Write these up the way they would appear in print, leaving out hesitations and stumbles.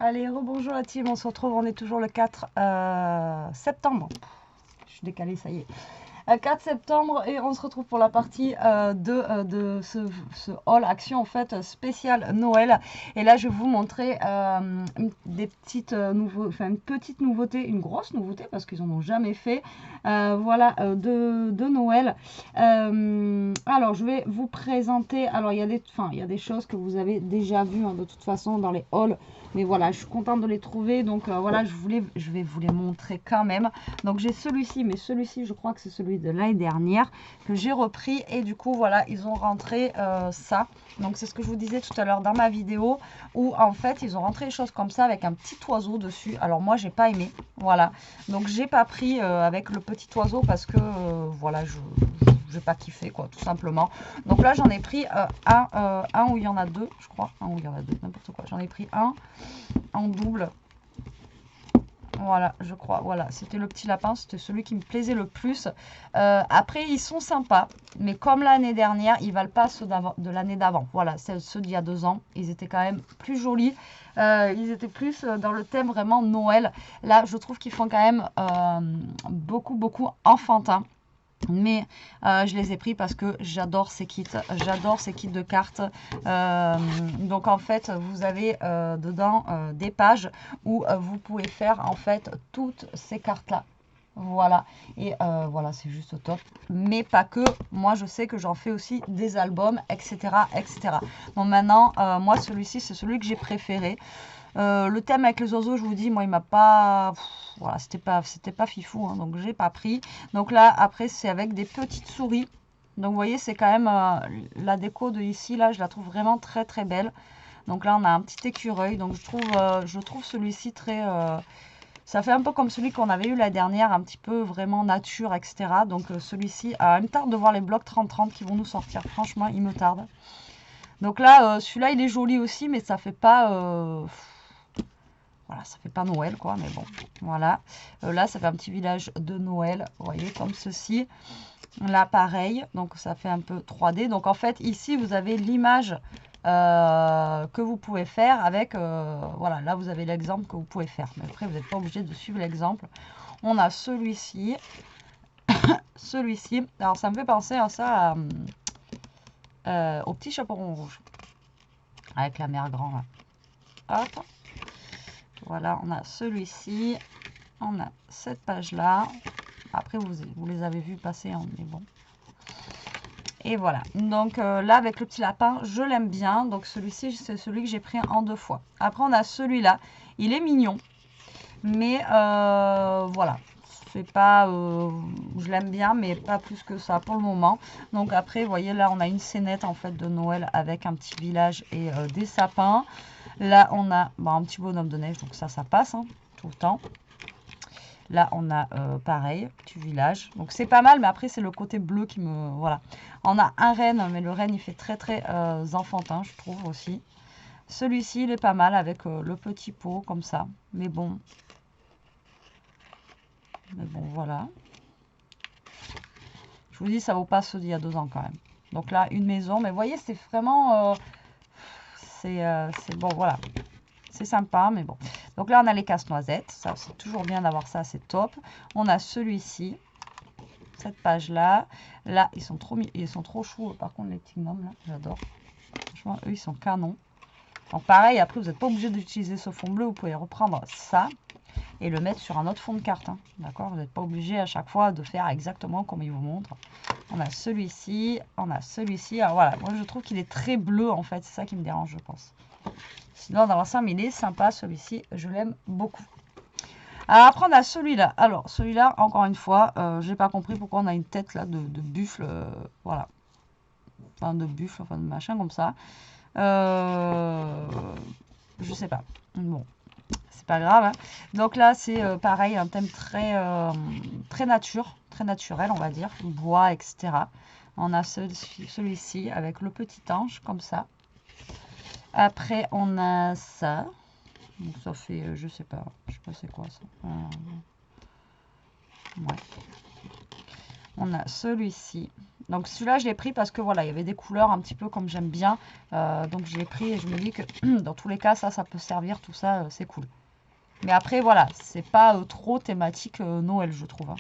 Allez, rebonjour la team, on se retrouve, on est toujours le 4 septembre. Je suis décalée, ça y est. 4 septembre et on se retrouve pour la partie de ce haul action en fait spécial Noël. Et là je vais vous montrer des petites une petite nouveauté, une grosse nouveauté parce qu'ils en ont jamais fait. Voilà de Noël. Alors je vais vous présenter. Alors il y a des choses que vous avez déjà vues hein, de toute façon dans les hauls. Mais voilà, je suis contente de les trouver. Donc voilà, je vais vous les montrer quand même. Donc j'ai celui-ci, mais celui-ci je crois que c'est celui de l'année dernière que j'ai repris. Et du coup voilà, ils ont rentré ça. Donc c'est ce que je vous disais tout à l'heure dans ma vidéo. Où en fait ils ont rentré des choses comme ça avec un petit oiseau dessus. Alors moi j'ai pas aimé. Voilà. Donc j'ai pas pris avec le petit oiseau parce que voilà, j'ai pas kiffé quoi, tout simplement. Donc là j'en ai pris un où il y en a deux, je crois. Un où il y en a deux, n'importe quoi. J'en ai pris un en double. Voilà, je crois. Voilà, c'était le petit lapin. C'était celui qui me plaisait le plus. Après, ils sont sympas. Mais comme l'année dernière, ils ne valent pas ceux de l'année d'avant. Voilà, c'est ceux d'il y a 2 ans. Ils étaient quand même plus jolis. Ils étaient plus dans le thème vraiment Noël. Là, je trouve qu'ils font quand même beaucoup enfantin. Mais je les ai pris parce que j'adore ces kits de cartes. Donc en fait vous avez dedans des pages où vous pouvez faire en fait toutes ces cartes là. Voilà, et voilà, c'est juste top. Mais pas que, moi je sais que j'en fais aussi des albums, etc. etc. Donc maintenant, moi celui-ci c'est celui que j'ai préféré. Le thème avec les oiseaux, je vous dis, moi, il m'a pas... voilà, c'était pas fifou, hein, donc j'ai pas pris. Donc là, après, c'est avec des petites souris. Donc vous voyez, c'est quand même la déco de ici, là, je la trouve vraiment très belle. Donc là, on a un petit écureuil. Donc je trouve celui-ci très... ça fait un peu comme celui qu'on avait eu la dernière, un petit peu vraiment nature, etc. Donc celui-ci, il me tarde de voir les blocs 30-30 qui vont nous sortir. Franchement, il me tarde. Donc là, celui-là, il est joli aussi, mais ça fait pas... voilà, ça fait pas Noël, quoi, mais bon, voilà. Là, ça fait un petit village de Noël, vous voyez, comme ceci. Là, pareil, donc ça fait un peu 3D. Donc, en fait, ici, vous avez l'image que vous pouvez faire avec... voilà, là, vous avez l'exemple que vous pouvez faire. Mais après, vous n'êtes pas obligé de suivre l'exemple. On a celui-ci. Celui-ci. Alors, ça me fait penser à ça, au petit chaperon rouge. Avec la mère grand, là. Hop. Voilà, on a celui-ci. On a cette page-là. Après, vous les avez vus passer, hein, mais bon. Et voilà. Donc là, avec le petit lapin, je l'aime bien. Donc celui-ci, c'est celui que j'ai pris en 2 fois. Après, on a celui-là. Il est mignon. Mais voilà. C'est pas... je l'aime bien, mais pas plus que ça pour le moment. Donc après, vous voyez, là, on a une scénette, en fait, de Noël avec un petit village et des sapins. Là, on a un petit bonhomme de neige. Donc ça passe, hein, tout le temps. Là, on a pareil, petit village. Donc, c'est pas mal, mais après, c'est le côté bleu qui me... Voilà. On a un renne, mais le renne, il fait très enfantin, je trouve aussi. Celui-ci, il est pas mal avec le petit pot, comme ça. Mais bon, voilà. Je vous dis, ça vaut pas ceux d'il y a 2 ans, quand même. Donc là, une maison. Mais vous voyez, c'est vraiment... c'est bon, voilà. C'est sympa, mais bon. Donc là, on a les casse-noisettes. Ça, c'est toujours bien d'avoir ça, c'est top. On a celui-ci. Cette page-là. Là, ils sont trop choux. Par contre, les petits gnomes, là, j'adore. Franchement, eux, ils sont canons. Donc pareil, après, vous n'êtes pas obligé d'utiliser ce fond bleu. Vous pouvez reprendre ça et le mettre sur un autre fond de carte. Hein. D'accord? Vous n'êtes pas obligé à chaque fois de faire exactement comme il vous montre. On a celui-ci. On a celui-ci. Alors voilà, moi, je trouve qu'il est très bleu, en fait. C'est ça qui me dérange, je pense. Sinon, dans l'ensemble, il est sympa, celui-ci. Je l'aime beaucoup. Alors, après, on a celui-là. Alors, celui-là, encore une fois, j'ai pas compris pourquoi on a une tête, là, de buffle. Voilà. Enfin, de buffle, enfin, de machin comme ça. Je sais pas. Bon, c'est pas grave. Hein. Donc là, c'est pareil, un thème très nature, très naturel, on va dire. Bois, etc. On a celui-ci avec le petit ange, comme ça. Après, on a ça. Donc ça fait, je sais pas c'est quoi ça. Ouais. On a celui-ci. Donc celui-là, je l'ai pris parce que voilà, il y avait des couleurs un petit peu comme j'aime bien. Donc je l'ai pris et je me dis que dans tous les cas, ça peut servir, tout ça, c'est cool. Mais après, voilà, c'est pas trop thématique Noël, je trouve. Hein.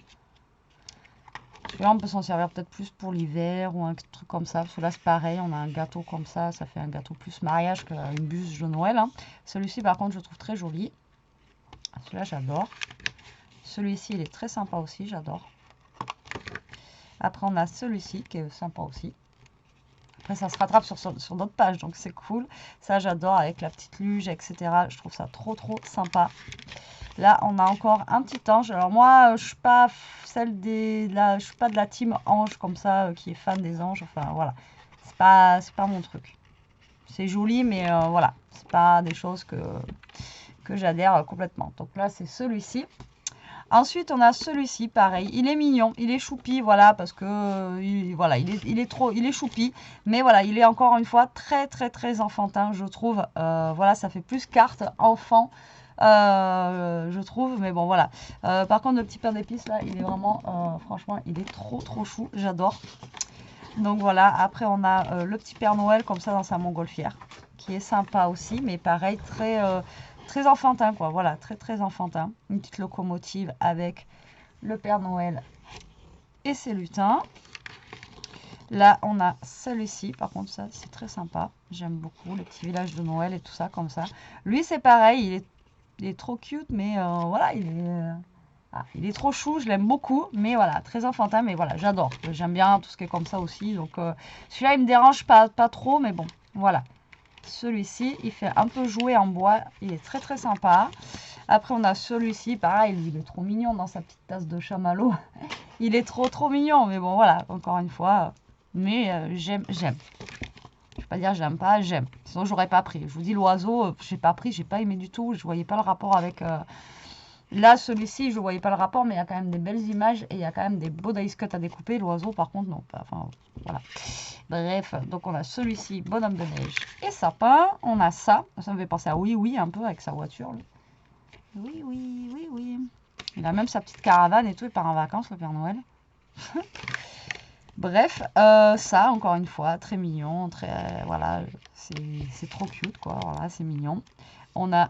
Celui-là, on peut s'en servir peut-être plus pour l'hiver ou un truc comme ça. Parce que là, c'est pareil, on a un gâteau comme ça fait un gâteau plus mariage qu'une bûche de Noël. Hein. Celui-ci, par contre, je trouve très joli. Celui-là, j'adore. Celui-ci, il est très sympa aussi, j'adore. Après, on a celui-ci qui est sympa aussi. Après, ça se rattrape sur d'autres pages, donc c'est cool. Ça, j'adore avec la petite luge, etc. Je trouve ça trop sympa. Là, on a encore un petit ange. Alors moi, je suis pas je suis pas de la team ange comme ça, qui est fan des anges. Enfin, voilà. C'est pas mon truc. C'est joli, mais voilà. C'est pas des choses que j'adhère complètement. Donc là, c'est celui-ci. Ensuite, on a celui-ci, pareil. Il est mignon, il est choupi, voilà, parce que voilà, il est choupi. Mais voilà, il est encore une fois très enfantin, je trouve. Voilà, ça fait plus carte enfant, je trouve. Mais bon, voilà. Par contre, le petit pain d'épices, là, il est vraiment, franchement, il est trop chou. J'adore. Donc voilà, après, on a le petit Père Noël, comme ça, dans sa montgolfière, qui est sympa aussi, mais pareil, très enfantin, quoi. Voilà, très enfantin. Une petite locomotive avec le Père Noël et ses lutins. Là, on a celui-ci. Par contre, ça, c'est très sympa. J'aime beaucoup les petits villages de Noël et tout ça, comme ça. Lui, c'est pareil. Il est trop cute, mais voilà, il est trop chou. Je l'aime beaucoup, mais voilà, très enfantin. Mais voilà, j'adore. J'aime bien tout ce qui est comme ça aussi. Donc, celui-là, il me dérange pas trop, mais bon, voilà. Celui-ci, il fait un peu jouer en bois. Il est très sympa. Après, on a celui-ci. Pareil, il est trop mignon dans sa petite tasse de chamallow. Il est trop mignon. Mais bon, voilà, encore une fois. Mais j'aime. Je vais pas dire j'aime pas, j'aime. Sinon, j'aurais pas pris. Je vous dis, l'oiseau, j'ai pas pris, j'ai pas aimé du tout. Je voyais pas le rapport avec... Là, celui-ci, je voyais pas le rapport, mais il y a quand même des belles images et il y a quand même des beaux dice cuts à découper. L'oiseau, par contre, non. Enfin, voilà. Bref, donc on a celui-ci, bonhomme de neige et sapin. On a ça. Ça me fait penser à Oui, un peu avec sa voiture. Lui. Oui. Il a même sa petite caravane et tout. Il part en vacances, le Père Noël. Bref, ça, encore une fois, très mignon. Voilà, c'est trop cute, quoi. Voilà, c'est mignon. On a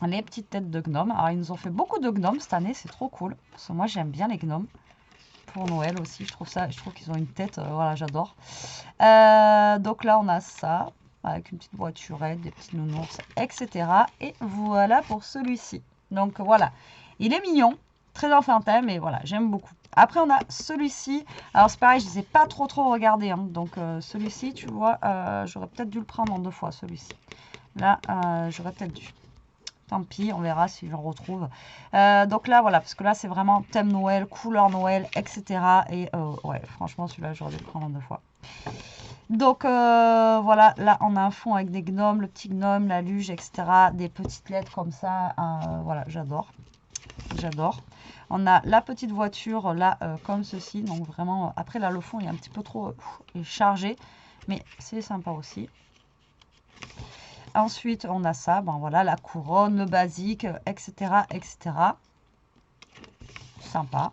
les petites têtes de gnomes. Alors, ils nous ont fait beaucoup de gnomes cette année. C'est trop cool. Parce que moi, j'aime bien les gnomes. Pour Noël aussi, je trouve qu'ils ont une tête, voilà, j'adore. Donc là, on a ça, avec une petite voiturette, des petits nounours, etc. Et voilà pour celui-ci. Donc voilà, il est mignon, très enfantin, mais voilà, j'aime beaucoup. Après, on a celui-ci. Alors, c'est pareil, je ne les ai pas trop regardés. Hein. Donc, celui-ci, tu vois, j'aurais peut-être dû le prendre en 2 fois, celui-ci. Là, j'aurais peut-être dû. Tant pis, on verra si je le retrouve. Donc là, voilà, parce que là, c'est vraiment thème Noël, couleur Noël, etc. Et ouais, franchement, celui-là, j'aurais dû le prendre en 2 fois. Donc voilà, là, on a un fond avec des gnomes, le petit gnome, la luge, etc. Des petites lettres comme ça. Voilà, j'adore. On a la petite voiture, là, comme ceci. Donc vraiment, après, là, le fond, il est un petit peu trop chargé. Mais c'est sympa aussi. Ensuite, on a ça, bon voilà, la couronne, le basique, etc. Sympa.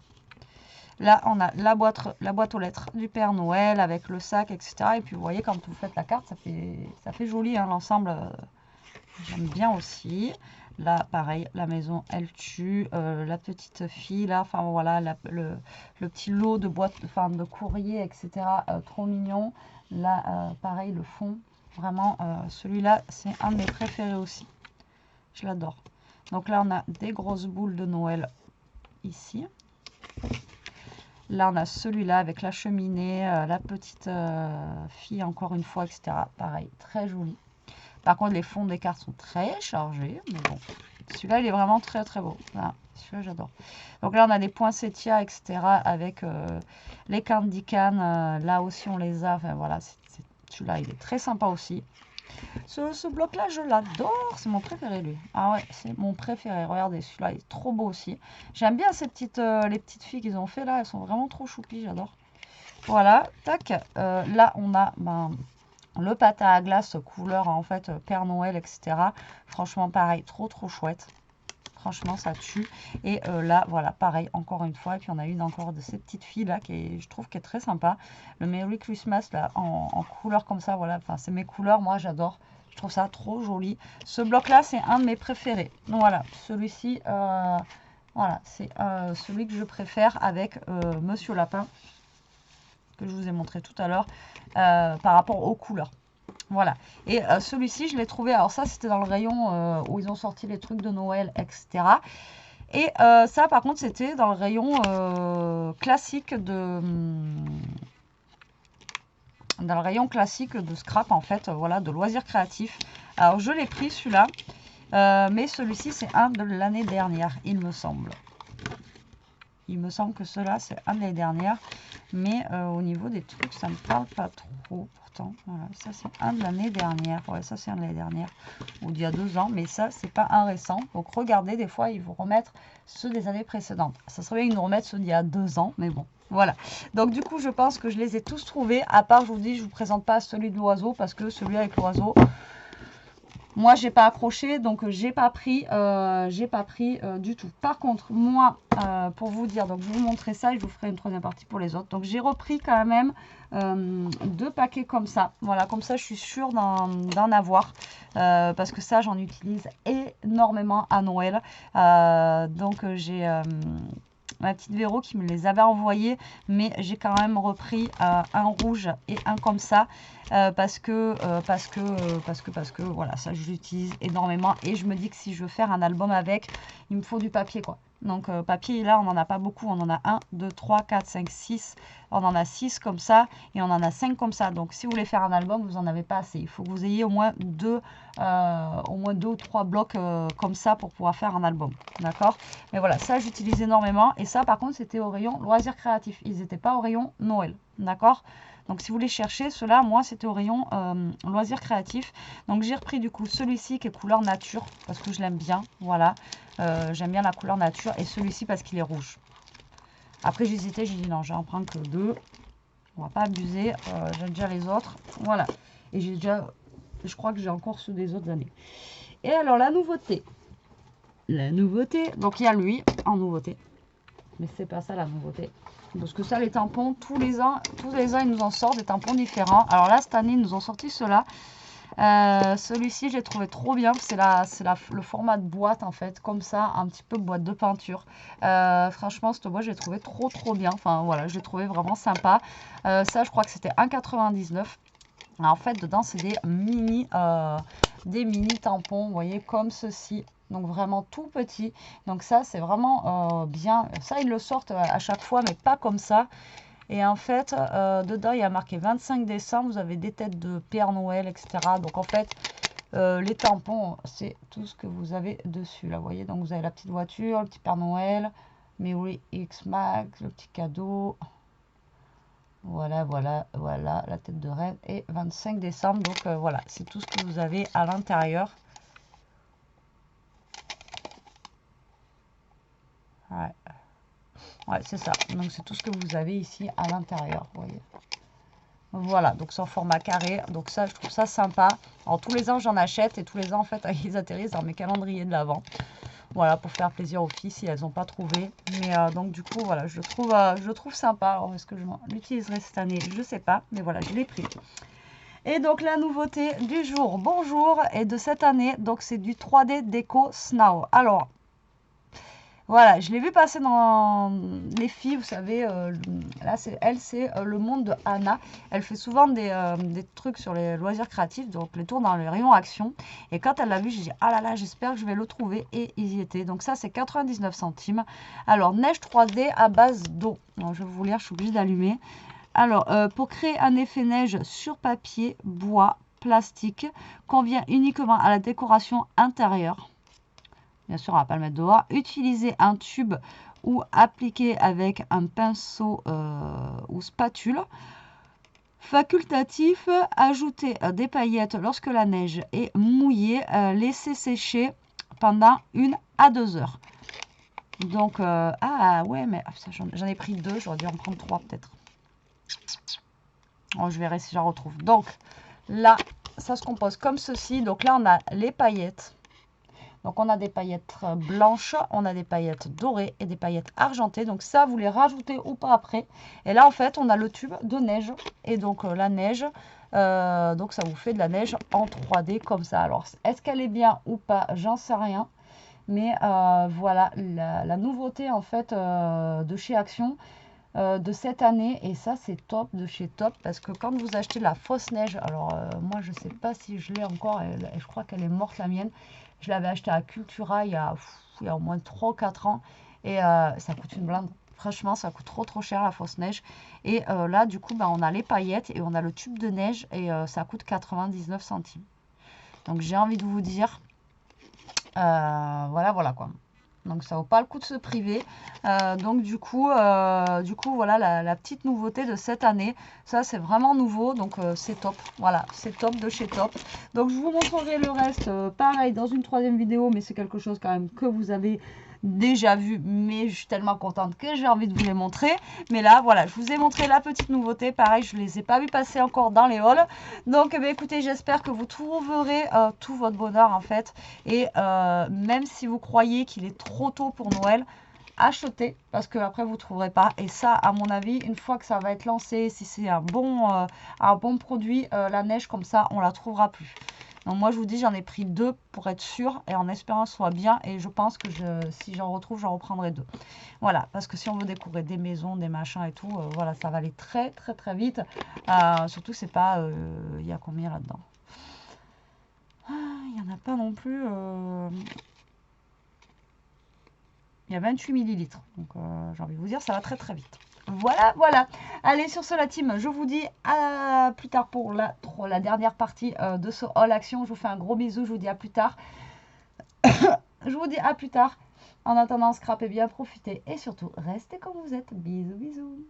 Là, on a la boîte aux lettres du Père Noël avec le sac, etc. Et puis, vous voyez, quand vous faites la carte, ça fait joli, hein, l'ensemble. J'aime bien aussi. Là, pareil, la maison, elle tue. La petite fille, là, enfin, voilà, le petit lot de boîtes, enfin, de courrier, etc. Trop mignon. Là, pareil, le fond. Vraiment, celui-là, c'est un de mes préférés aussi. Je l'adore. Donc là, on a des grosses boules de Noël ici. Là, on a celui-là avec la cheminée, la petite fille, encore une fois, etc. Pareil, très joli. Par contre, les fonds des cartes sont très chargés. Mais bon, celui-là, il est vraiment très beau. Voilà, celui-là, j'adore. Donc là, on a des poinsettias, etc. Avec les candy can. Là aussi, on les a. Enfin, voilà, celui-là, il est très sympa aussi. Ce bloc-là, je l'adore. C'est mon préféré, lui. Ah ouais, c'est mon préféré. Regardez, celui-là, il est trop beau aussi. J'aime bien ces les petites filles qu'ils ont fait là. Elles sont vraiment trop choupies, j'adore. Voilà, tac. Là, on a le patin à glace couleur, en fait, Père Noël, etc. Franchement, pareil, trop chouette. franchement ça tue. Et là voilà, pareil, encore une fois. Et puis on a une encore de ces petites filles là qui est, je trouve, qui est très sympa. Le Merry Christmas là en couleur comme ça, voilà, enfin c'est mes couleurs, moi j'adore. Je trouve ça trop joli. Ce bloc là c'est un de mes préférés. Donc voilà, celui-ci, voilà, c'est celui que je préfère avec Monsieur Lapin, que je vous ai montré tout à l'heure, par rapport aux couleurs. Voilà. Et celui-ci, je l'ai trouvé, alors ça c'était dans le rayon où ils ont sorti les trucs de Noël, etc. Et ça par contre c'était dans le rayon classique de... dans le rayon classique de scrap en fait, voilà, de loisirs créatifs. Alors je l'ai pris celui-là, mais celui-ci c'est un de l'année dernière, il me semble. Il me semble que cela c'est un de l'année dernière, mais au niveau des trucs ça ne me parle pas trop pourtant. Voilà, ça c'est un de l'année dernière, ouais, ça c'est un de l'année dernière, ou d'il y a 2 ans, mais ça c'est pas un récent. Donc regardez, des fois ils vont remettre ceux des années précédentes. Ça serait bien qu'ils nous remettent ceux d'il y a 2 ans, mais bon. Voilà, donc du coup je pense que je les ai tous trouvés, à part, je vous dis, je vous présente pas celui de l'oiseau, parce que celui avec l'oiseau, moi j'ai pas accroché, donc j'ai pas pris du tout. Par contre, moi, pour vous dire, donc je vais vous montrer ça et je vous ferai une troisième partie pour les autres. Donc j'ai repris quand même 2 paquets comme ça, voilà, comme ça je suis sûre d'en avoir, parce que ça j'en utilise énormément à Noël. Donc j'ai... ma petite Véro qui me les avait envoyés, mais j'ai quand même repris un rouge et un comme ça, parce que voilà, ça je l'utilise énormément et je me dis que si je veux faire un album avec, il me faut du papier quoi. Donc papier, là on n'en a pas beaucoup, on en a 1, 2, 3, 4, 5, 6, on en a 6 comme ça et on en a 5 comme ça. Donc si vous voulez faire un album, vous n'en avez pas assez, il faut que vous ayez au moins 2 ou 3 blocs comme ça pour pouvoir faire un album, d'accord? Mais voilà, ça j'utilise énormément, et ça par contre c'était au rayon loisirs créatifs, ils n'étaient pas au rayon Noël, d'accord? Donc si vous voulez chercher cela, moi c'était au rayon loisirs créatifs. Donc j'ai repris du coup celui-ci qui est couleur nature, parce que je l'aime bien, voilà. J'aime bien la couleur nature, et celui-ci parce qu'il est rouge. Après j'hésitais, j'ai dit non, j'en prends que 2, on va pas abuser, j'ai déjà les autres, voilà. Et j'ai déjà, je crois que j'ai encore ceux des autres années. Et alors la nouveauté, donc il y a lui en nouveauté, mais c'est pas ça la nouveauté, parce que ça, les tampons, tous les ans ils nous en sortent des tampons différents. Alors là cette année ils nous ont sorti cela. Celui-ci j'ai trouvé trop bien, c'est le format de boîte en fait, comme ça, un petit peu boîte de peinture. Franchement cette boîte j'ai trouvé trop bien, enfin voilà, je l'ai trouvé vraiment sympa. Ça je crois que c'était 1,99 €. En fait dedans c'est des mini tampons, vous voyez, comme ceci. Donc vraiment tout petit. Donc ça c'est vraiment bien. Ça ils le sortent à chaque fois, mais pas comme ça. Et en fait dedans il y a marqué 25 décembre. Vous avez des têtes de Père Noël, etc. Donc en fait les tampons c'est tout ce que vous avez dessus là, vous voyez. Donc vous avez la petite voiture, le petit Père Noël, Merry Xmas, le petit cadeau. Voilà, la tête de reine et 25 décembre. Donc voilà, c'est tout ce que vous avez à l'intérieur. Ouais, c'est ça. Donc c'est tout ce que vous avez ici à l'intérieur, vous voyez. Voilà, donc c'est en format carré. Donc ça, je trouve ça sympa. Alors tous les ans, j'en achète, et tous les ans, en fait, ils atterrissent dans mes calendriers de l'Avent. Voilà, pour faire plaisir aux filles si elles n'ont pas trouvé. Mais donc du coup, voilà, je le trouve sympa. Alors est-ce que je l'utiliserai cette année? Je ne sais pas, mais voilà, je l'ai pris. Et donc la nouveauté du jour, bonjour, et de cette année, donc c'est du 3D Déco Snow. Alors, voilà, je l'ai vu passer dans les filles, vous savez, là c'est le monde de Anna. Elle fait souvent des trucs sur les loisirs créatifs, donc les tours dans les rayons action. Et quand elle l'a vu, j'ai dit, ah là là, j'espère que je vais le trouver, et ils y étaient. Donc ça c'est 99 centimes. Alors, neige 3D à base d'eau. Je vais vous lire, je suis obligée d'allumer. Alors, pour créer un effet neige sur papier, bois, plastique, convient uniquement à la décoration intérieure. Bien sûr, on ne va pas le mettre dehors. Utilisez un tube ou appliquer avec un pinceau ou spatule. Facultatif, ajoutez des paillettes lorsque la neige est mouillée. Laissez sécher pendant 1 à 2 heures. Donc, ah ouais, mais j'en ai pris 2, j'aurais dû en prendre 3 peut-être. Oh, je verrai si j'en retrouve. Donc, là, ça se compose comme ceci. Donc là, on a les paillettes. Donc on a des paillettes blanches, on a des paillettes dorées et des paillettes argentées. Donc ça, vous les rajoutez ou pas après. Et là, en fait, on a le tube de neige. Et donc la neige, donc ça vous fait de la neige en 3D comme ça. Alors, est-ce qu'elle est bien ou pas? J'en sais rien. Mais voilà, la nouveauté en fait de chez Action de cette année. Et ça, c'est top de chez Top. Parce que quand vous achetez la fausse neige, alors moi, je sais pas si je l'ai encore. Et je crois qu'elle est morte, la mienne. Je l'avais achetée à Cultura il y a au moins 3 ou 4 ans. Et ça coûte une blinde. Franchement, ça coûte trop cher la fausse neige. Et là, du coup, on a les paillettes et on a le tube de neige. Et ça coûte 99 centimes. Donc, j'ai envie de vous dire, voilà quoi. Donc ça vaut pas le coup de se priver. Donc du coup voilà la petite nouveauté de cette année. Ça c'est vraiment nouveau, donc c'est top. Voilà, c'est top de chez Top. Donc je vous montrerai le reste pareil dans une troisième vidéo, mais c'est quelque chose quand même que vous avez déjà vu, mais je suis tellement contente que j'ai envie de vous les montrer. Mais là voilà, je vous ai montré la petite nouveauté. Pareil, je les ai pas vu passer encore dans les hauls. Donc écoutez, j'espère que vous trouverez tout votre bonheur en fait. Et même si vous croyez qu'il est trop tôt pour Noël, achetez parce que après vous ne trouverez pas. Et ça, à mon avis, une fois que ça va être lancé, si c'est un bon produit, la neige comme ça, on la trouvera plus. Donc moi je vous dis, j'en ai pris 2 pour être sûr et en espérant que ce soit bien. Et je pense que si j'en retrouve, j'en reprendrai 2. Voilà, parce que si on veut découvrir des maisons, des machins et tout, voilà, ça va aller très vite. Surtout c'est pas, il y a combien là-dedans? Il n'y en a pas non plus. Il y a 28 millilitres. Donc j'ai envie de vous dire, ça va très vite. Voilà. Allez, sur ce, la team, je vous dis à plus tard pour la dernière partie de ce haul action. Je vous fais un gros bisou, je vous dis à plus tard. Je vous dis à plus tard. En attendant, scrapez bien, profitez et surtout, restez comme vous êtes. Bisous.